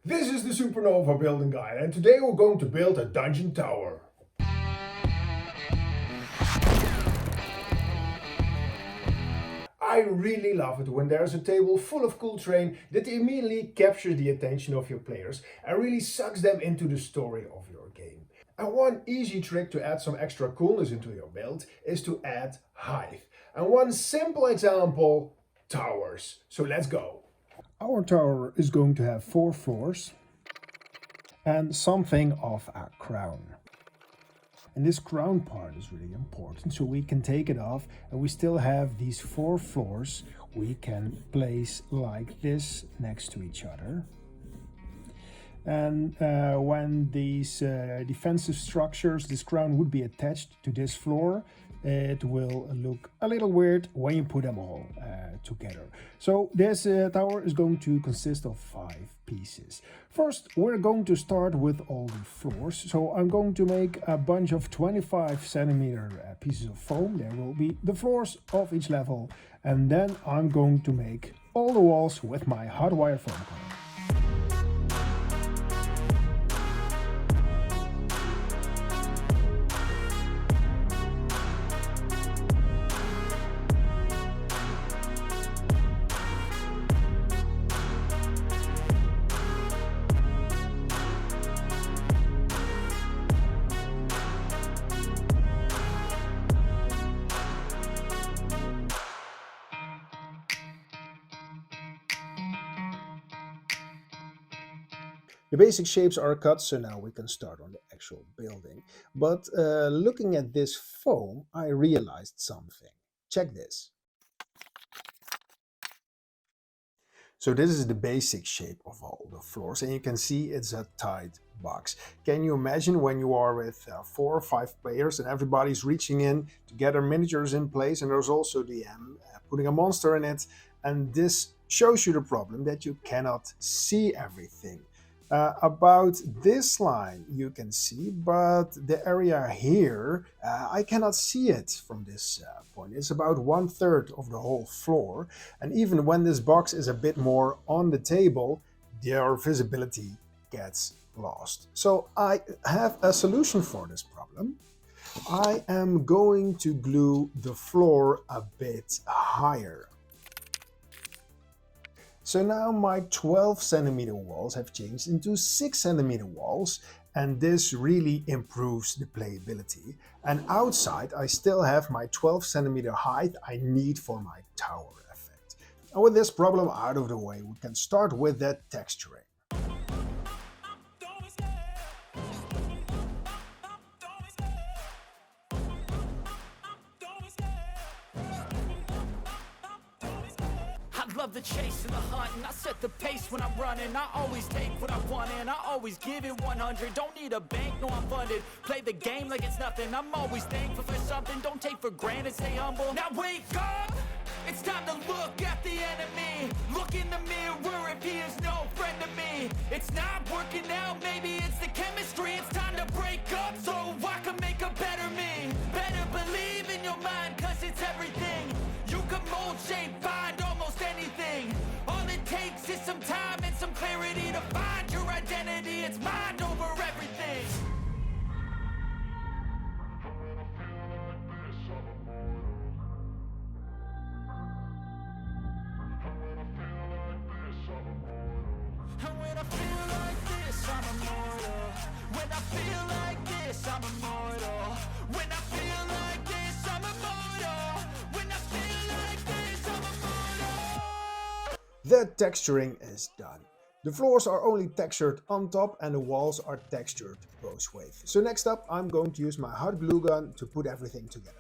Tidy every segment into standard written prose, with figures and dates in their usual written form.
This is the Supernova Building Guide, and today we're going to build a dungeon tower. I really love it when there's a table full of cool terrain that immediately captures the attention of your players and really sucks them into the story of your game. And one easy trick to add some extra coolness into your build is to add height. And one simple example, towers. So let's go. Our tower is going to have 4 floors and something of a crown. And this crown part is really important, so we can take it off and we still have these 4 floors we can place like this next to each other. And when these defensive structures, this crown would be attached to this floor, it will look a little weird when you put them all together. So this tower is going to consist of 5 pieces. First, we're going to start with all the floors. So I'm going to make a bunch of 25 centimeter pieces of foam. There will be the floors of each level. And then I'm going to make all the walls with my hot wire foam color. The basic shapes are cut, so now we can start on the actual building. But looking at this foam, I realized something. Check this. So this is the basic shape of all the floors, and you can see it's a tight box. Can you imagine when you are with 4 or 5 players and everybody's reaching in to gather miniatures in place, and there's also the putting a monster in it, and this shows you the problem that you cannot see everything. About this line you can see, but the area here, I cannot see it from this point. It's about 1/3 of the whole floor, and even when this box is a bit more on the table, their visibility gets lost. So I have a solution for this problem. I am going to glue the floor a bit higher. So now my 12 centimeter walls have changed into 6 centimeter walls, and this really improves the playability. And outside I still have my 12 centimeter height I need for my tower effect. And with this problem out of the way, we can start with that texturing. Love the chase and the hunt, and I set the pace when I'm running. I always take what I want and I always give it 100. Don't need a bank, no I'm funded. Play the game like it's nothing. I'm always thankful for something. Don't take for granted, stay humble. Now wake up, it's time to look at the enemy. Look in the mirror if he is no friend to me. It's not working out, maybe it's the chemistry. It's time to break up so I can make a better me. Better believe in your mind, cause it's everything. You can mold, shape, find almost anything. All it takes is some time and some clarity to find your identity. It's mind over everything. And when I feel like this, I'm immortal. When I feel like this, I'm immortal. When I feel like this, I'm immortal. When I feel like this, I'm immortal. The texturing is done. The floors are only textured on top and the walls are textured both ways. So next up, I'm going to use my hot glue gun to put everything together.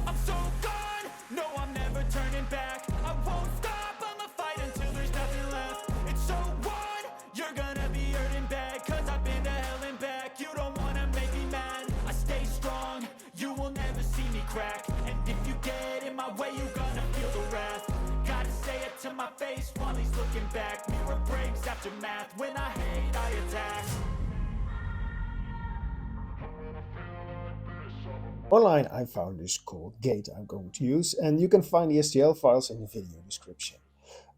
I'm so gone, no I'm never turning back. I won't stop, I'ma fight until there's nothing left. It's so on, you're gonna be hurting bad, cause I've been to hell and back. You don't wanna make me mad, I stay strong, you will never see me crack. And if you get in my way, you're gonna feel the wrath. Online I found this called gate I'm going to use, and you can find the STL files in the video description.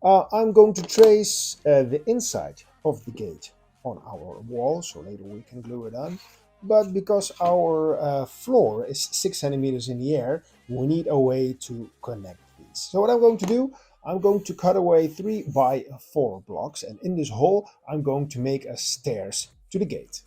I'm going to trace the inside of the gate on our wall, so later we can glue it on. But because our floor is 6 centimeters in the air, we need a way to connect these. So what I'm going to do, I'm going to cut away 3 by 4 blocks, and in this hole I'm going to make a stairs to the gate.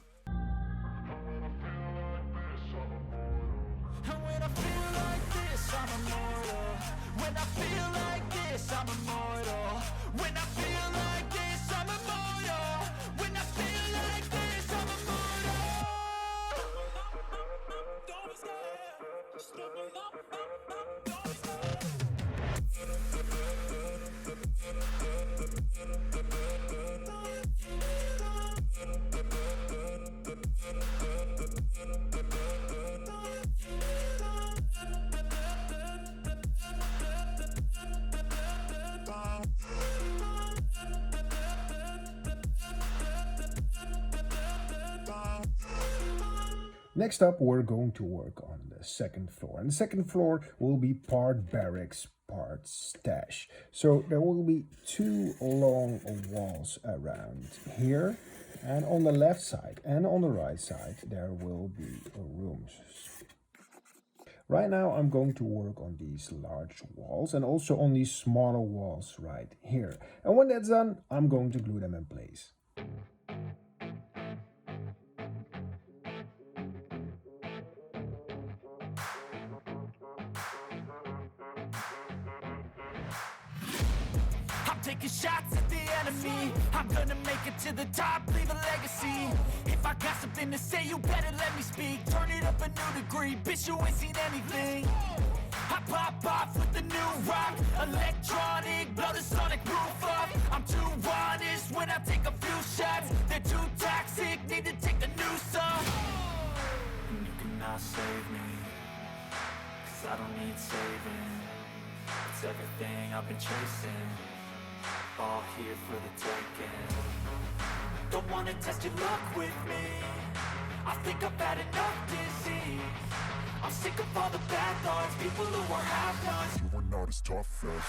Next up, we're going to work on the second floor. And the second floor will be part barracks, part stash. So there will be 2 long walls around here. And on the left side and on the right side, there will be rooms. Right now, I'm going to work on these large walls and also on these smaller walls right here. And when that's done, I'm going to glue them in place. Taking shots at the enemy, I'm gonna make it to the top, leave a legacy. If I got something to say, you better let me speak. Turn it up a new degree, bitch, you ain't seen anything. I pop off with the new rock, electronic, blow the sonic roof up. I'm too honest when I take a few shots. They're too toxic, need to take the noose off. And you cannot save me, cause I don't need saving. It's everything I've been chasing, all here for the taking. Don't wanna test your luck with me, I think I've had enough disease. I'm sick of all the bad thoughts, people who are half-nots. You are not as tough as...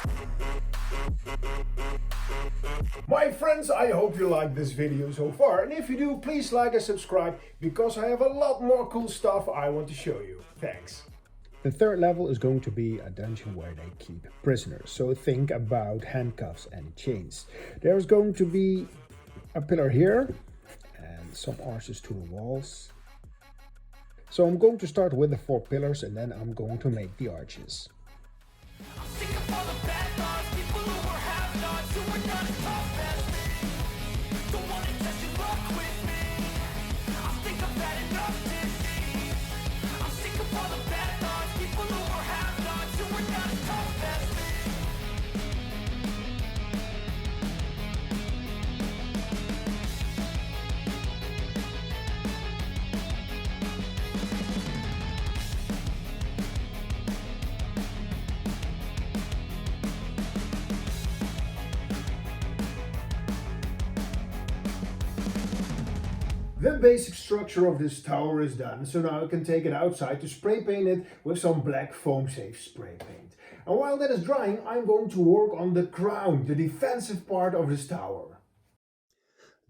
My friends, I hope you liked this video so far, and if you do, please like and subscribe, because I have a lot more cool stuff I want to show you. Thanks. The third level is going to be a dungeon where they keep prisoners, so think about handcuffs and chains. There's going to be a pillar here and some arches to the walls. So I'm going to start with the 4 pillars and then I'm going to make the arches. I'm sick of all the bad thoughts, people who are half-nots, who are not as tough as me. Don't wanna test your luck with me, I think I've had enough disease. I'm sick of all the bad thoughts, people who are half-nots, who are not as tough as me. The basic structure of this tower is done, so now I can take it outside to spray paint it with some black foam safe spray paint. And while that is drying, I'm going to work on the crown, the defensive part of this tower.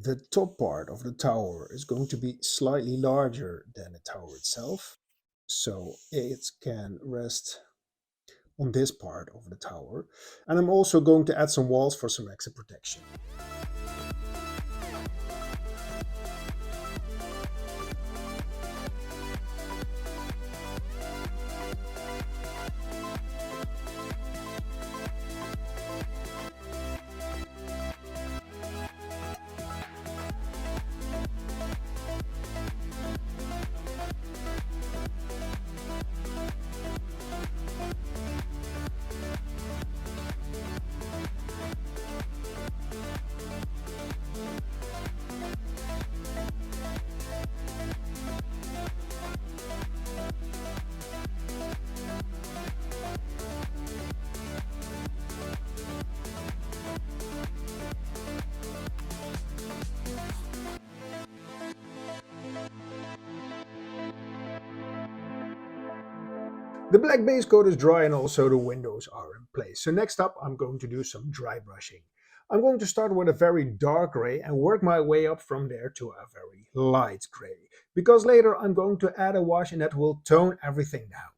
The top part of the tower is going to be slightly larger than the tower itself, so it can rest on this part of the tower. And I'm also going to add some walls for some extra protection. The black base coat is dry and also the windows are in place. So next up, I'm going to do some dry brushing. I'm going to start with a very dark gray and work my way up from there to a very light gray. Because later I'm going to add a wash and that will tone everything down.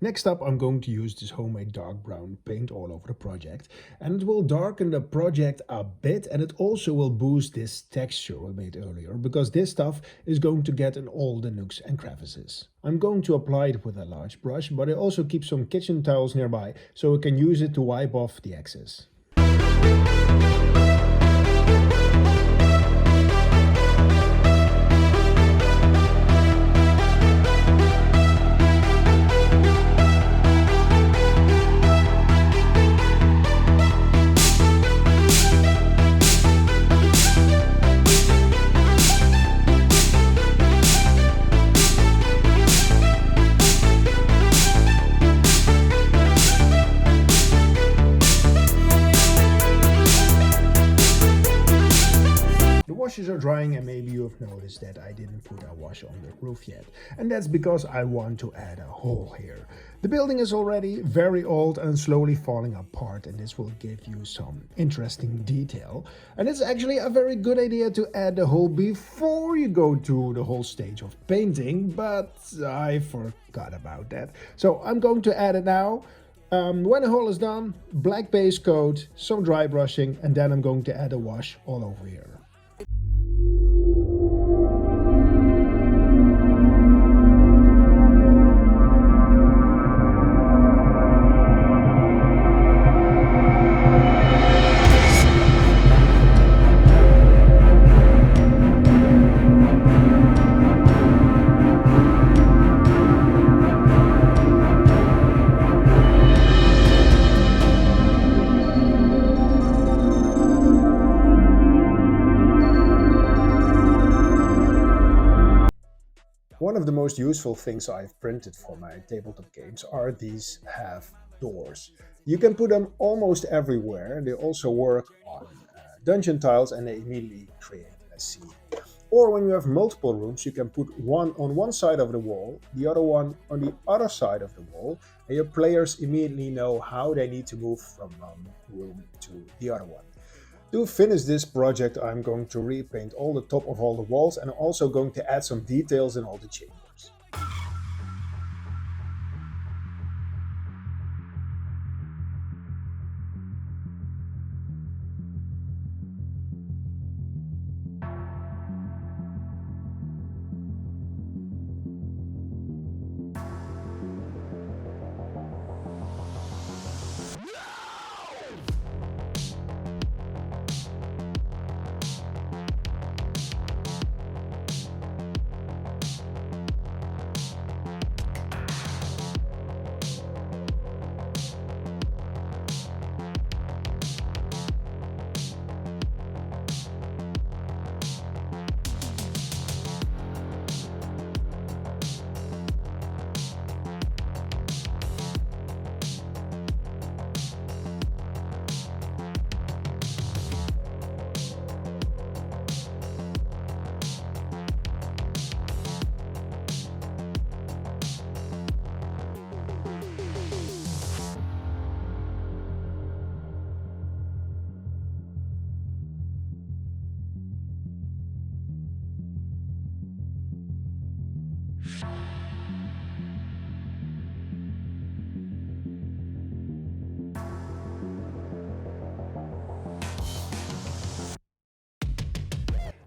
Next up, I'm going to use this homemade dark brown paint all over the project, and it will darken the project a bit, and it also will boost this texture we made earlier, because this stuff is going to get in all the nooks and crevices. I'm going to apply it with a large brush, but I also keep some kitchen towels nearby so I can use it to wipe off the excess. Washes are drying, and maybe you have noticed that I didn't put a wash on the roof yet, and that's because I want to add a hole here. The building is already very old and slowly falling apart, and this will give you some interesting detail, and it's actually a very good idea to add the hole before you go to the whole stage of painting, but I forgot about that, so I'm going to add it now. When the hole is done, black base coat, some dry brushing, and then I'm going to add a wash all over here. One of the most useful things I've printed for my tabletop games are these half doors. You can put them almost everywhere. They also work on dungeon tiles and they immediately create a scene. Or when you have multiple rooms, you can put one on one side of the wall, the other one on the other side of the wall, and your players immediately know how they need to move from one room to the other one. To finish this project, I'm going to repaint all the top of all the walls, and I'm also going to add some details in all the chambers.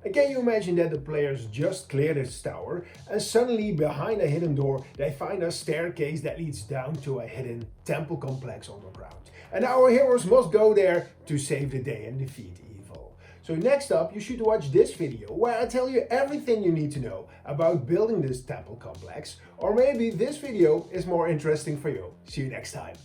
And can you imagine that the players just cleared this tower and suddenly behind a hidden door they find a staircase that leads down to a hidden temple complex underground. And our heroes must go there to save the day and defeat evil. So next up you should watch this video where I tell you everything you need to know about building this temple complex, or maybe this video is more interesting for you. See you next time.